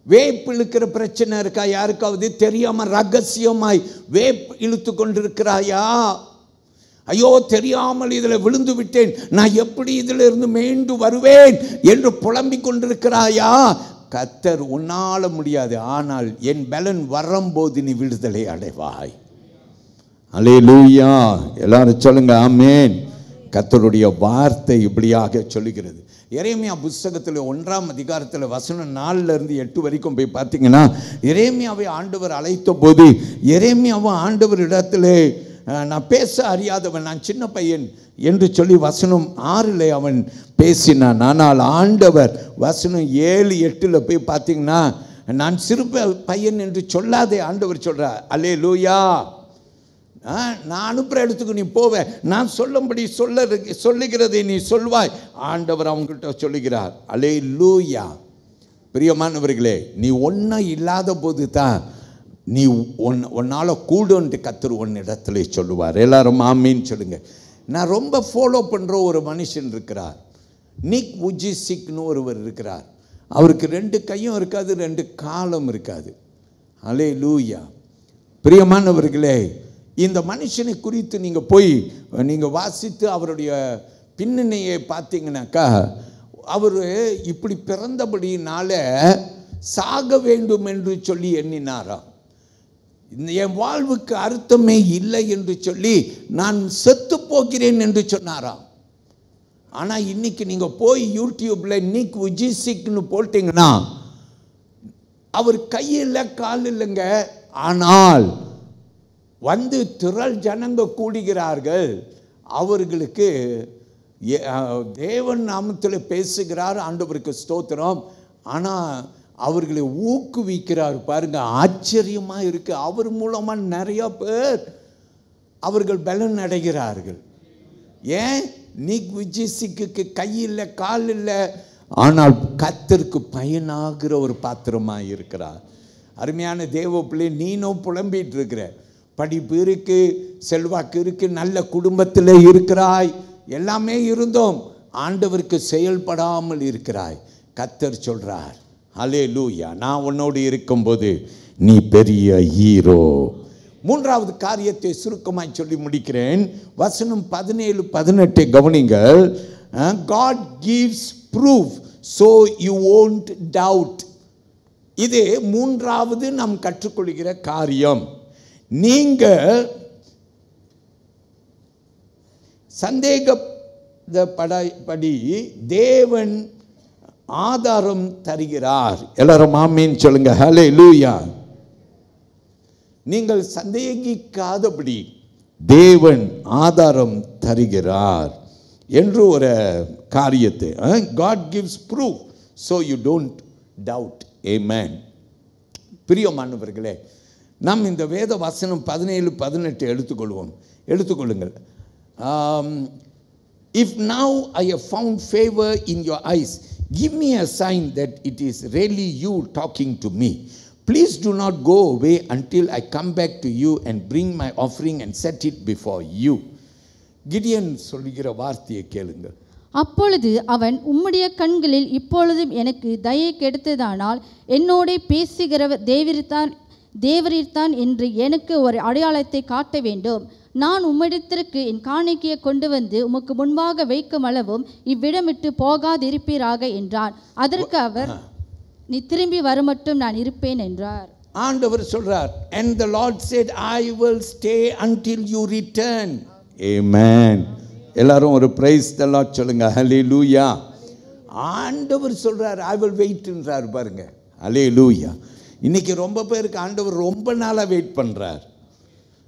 வேப் இழுக்கிற பிரச்சனை இருக்கா? யாருக்காவது தெரியாம ரகசியமாய் வேப் இழுத்து கொண்டிருக்கிறாயா? ஐயோ தெரியாமல் இதில் விழுந்து விட்டேன், நான் எப்படி இதில் இருந்து மீண்டு வருவேன் என்று புலம்பிக் கொண்டிருக்கிறாயா? கர்த்தர், உன்னால முடியாது, ஆனால் என் பலன் வரும்போது நீ விடுதலை அடைவாய். ஹல்லேலூயா. எல்லாரும் சொல்லுங்க ஆமென். கர்த்தருடைய வார்த்தை இப்படியாக சொல்லுகிறது. எரேமியா புஸ்தகத்தில் 1ஆம் அதிகாரத்தில் வசனம் 4 to 8 வரைக்கும் போய் பார்த்தீங்கன்னா, எரேமியாவை ஆண்டவர் அழைத்த போது எரேமியாவை ஆண்டவர் இடத்துல, நான் பேச அறியாதவன், நான் சின்ன பையன் என்று சொல்லி வசனம் 6 அவன் பேசினான். ஆனால் ஆண்டவர் வசனம் 7, 8 போய் பார்த்தீங்கன்னா, நான் சிறு பையன் என்று சொல்லாதே ஆண்டவர் சொல்றார். அல்லேலூயா. நான் அனுப்புகிற இடத்துக்கு நீ போவேன், நான் சொல்லும்படி சொல்லுகிறதை நீ சொல்வாய், ஆண்டவர் அவங்கள்ட்ட சொல்லுகிறார். அல்லேலூயா. பிரியமானவர்களே, நீ ஒன்றும் இல்லாத போது தான் நீ உன்னால் கூடுன்ட்டு கர்த்தர் இடத்துல சொல்லுவார். எல்லாரும் ஆமீன் சொல்லுங்க. நான் ரொம்ப ஃபாலோ பண்ணுற ஒரு மனுஷன் இருக்கிறார், நிக் உஜிசிக்னு ஒருவர் இருக்கிறார். அவருக்கு 2 கையும் இருக்காது, 2 காலும் இருக்காது. அல்லேலூயா. பிரியமானவர்களே, இந்த மனுஷனை குறித்து நீங்கள் வாசித்து அவருடைய பின்னணியை பார்த்தீங்கன்னாக்கா, அவர் இப்படி பிறந்தபடினால சாக வேண்டும் என்று சொல்லி எண்ணினாராம். என் வாழ்வுக்கு அர்த்தமே இல்லை என்று சொல்லி நான் செத்து போகிறேன் என்று சொன்னாராம். ஆனால் இன்னைக்கு நீங்கள் போய் யூடியூப்ல நிக் உஜிசிக்னு போட்டிங்கன்னா, அவர் கையில் கால் இல்லைங்க, ஆனால் வந்து திரள் ஜனங்க கூடுகிறார்கள். அவர்களுக்கு தேவன் நாமத்தில் பேசுகிறார், ஆண்டவருக்கு ஸ்தோத்திரம். ஆனால் அவர்களை ஊக்குவிக்கிறார் பாருங்க, ஆச்சரியமாக இருக்கு. அவர் மூலமாக நிறைய பேர் அவர்கள் பலன் அடைகிறார்கள். ஏன்? நிக் விஜிசிக்கு கை இல்லை, கால் இல்லை, ஆனால் கர்த்தருக்கு பயனாகிற ஒரு பாத்திரமாக இருக்கிறார். அருமையான தேவ பிள்ளை, நீனும் புலம்பிட்டு இருக்கிற, படிப்பு இருக்கு, செல்வாக்கு இருக்கு, நல்ல குடும்பத்தில் இருக்கிறாய், எல்லாமே இருந்தோம், ஆண்டவருக்கு செயல்படாமல் இருக்கிறாய். கர்த்தர் சொல்றார், ஹல்லேலூயா, நான் உன்னோடு இருக்கும்போது நீ பெரிய ஹீரோ. 3வது காரியத்தை சுருக்கமாய் சொல்லி முடிக்கிறேன். வசனம் 17, 18 கவனிங்கள். God gives proof so you won't doubt. இது 3வது நாம் கற்றுக்கொள்கிற காரியம். நீங்கள் சந்தேகப்படி தேவன் ஆதாரம் தருகிறார். எல்லாரும் ஆமீன் சொல்லுங்க. ஹல்லேலூயா. நீங்கள் சந்தேகிக்காதபடி தேவன் ஆதாரம் தருகிறார் என்று ஒரு காரியத்தை, God gives proof so you don't doubt. Amen. பிரியமானவர்களே, நாம் இந்த வேத வசனம் 17, 18 எடுத்துக்கொள்ளுங்கள். If now I have found favor in your eyes, give me a sign that it is really you talking to me. Please do not go away until I come back to you and bring my offering and set it before you. Gideon சொல்லுகிற வார்த்தையை கேளுங்க. அப்பொழுது அவன், உம்முடைய கண்களில் இப்பொழுதும் எனக்கு தயை கிடைத்ததானால் என்னோடே பேசுகிறவர் தேவரீர்தான் என்று எனக்கு ஒரு அடையாளத்தை காட்ட வேண்டும். நான் உம்மிடத்திற்கு என் காணிக்கையை கொண்டு வந்து உமக்கு முன்பாக வைக்கும் அளவும் இவ்விடமிட்டு போகாதிருப்பீராக என்றான். அதற்கு அவர், நீ திரும்பி வருமட்டும் நான் இருப்பேன் என்றார். ஆண்டவர் சொல்றார், and the Lord said, I will stay until you return. Amen. எல்லாரும் ஒரு praise the Lord சொல்லுங்க. ஹல்லேலூயா. ஆண்டவர் சொல்றார், I will wait என்றார் பாருங்க. ஹல்லேலூயா. இன்னைக்கு ரொம்ப பேருக்கு ஆண்டவர் ரொம்ப நாளா வெயிட் பண்றார்.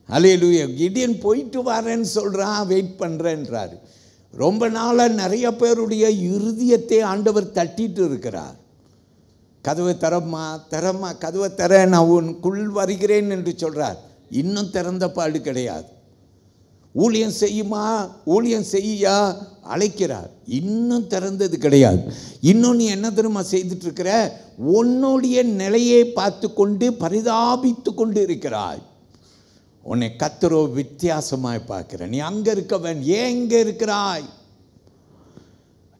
ஹல்லேலூயா. கிடியன் போயிட்டு வரேன்னு சொல்றான், வெயிட் பண்றேன்றார். ரொம்ப நாளா நிறைய பேருடைய இருதயத்தை ஆண்டவர் தட்டிட்டு இருக்கிறார். கதவை தரமா தரமா, கதவை தர, நான் உனக்குள் வருகிறேன் என்று சொல்றார். இன்னும் திறந்த பாடு கிடையாது. ஊழியம் செய்யுமா, ஊழியம் செய்யா அழைக்கிறார். இன்னும் திறந்தது கிடையாது. இன்னும் நீ என்ன தெரியுமா செய்துட்டு இருக்கிற? உன்னுடைய நிலையை பார்த்து கொண்டு பரிதாபித்து கொண்டு இருக்கிறாய். உன்னை கர்த்தரோ வித்தியாசமாய் பார்க்கிற. நீ அங்க இருக்கவன், ஏன் இங்க இருக்கிறாய்?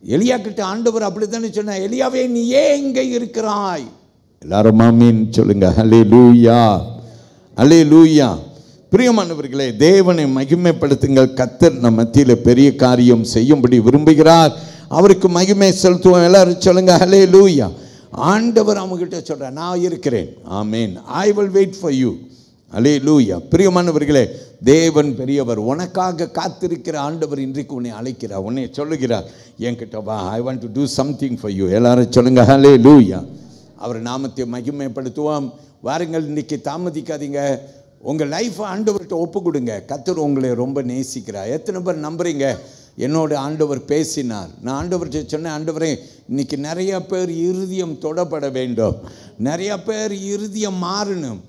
எலியா கிட்ட ஆண்டவர் அப்படித்தானே சொன்ன, எலியாவே நீ ஏன் இங்க இருக்கிறாய்? எல்லாரும் ஆமென் சொல்லுங்க. ஹல்லேலூயா, ஹல்லேலூயா. பிரியமானவர்களே, தேவனை மகிமைப்படுத்துங்கள். கர்த்தர் நம் மத்தியில் பெரிய காரியம் செய்யும்படி விரும்புகிறார். அவருக்கு மகிமை செலுத்துவோம். எல்லாரும் சொல்லுங்க ஹல்லேலூயா. ஆண்டவர் அவங்ககிட்ட சொல்றார், நான் இருக்கிறேன். Amen. I will wait for you. Hallelujah. பிரியமானவர்களே, தேவன் பெரியவர். உனக்காக காத்திருக்கிற ஆண்டவர் இன்றைக்கு உன்னை அழைக்கிறார், உன்னை சொல்லுகிறார், என்கிட்ட வா, I want to do something for you. எல்லாரும் சொல்லுங்க ஹல்லேலூயா. அவர் நாமத்தை மகிமைப்படுத்துவோம். வாருங்கள், இன்னைக்கு தாமதிக்காதீங்க. உங்கள் லைஃப்பை ஆண்டவர்கிட்ட ஒப்பு கொடுங்க. கர்த்தர் உங்களை ரொம்ப நேசிக்கிறார். எத்தனை பேர் நம்புறீங்க? என்னோட ஆண்டவர் பேசினார். நான் ஆண்டவர்கிட்ட சொன்னேன், ஆண்டவரே இன்னைக்கு நிறைய பேர் இருதயம் தொடப்பட வேண்டும், நிறைய பேர் இருதயம் மாறணும்,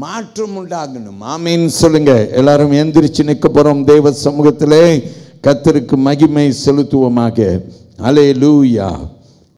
மாற்றம் உண்டாகணும். ஆமீன் சொல்லுங்க. எல்லாரும் எந்திரிச்சு நிற்க போறோம். தேவ சமூகத்திலே கர்த்தருக்கு மகிமை செலுத்துவோமாக. ஹல்லேலூயா.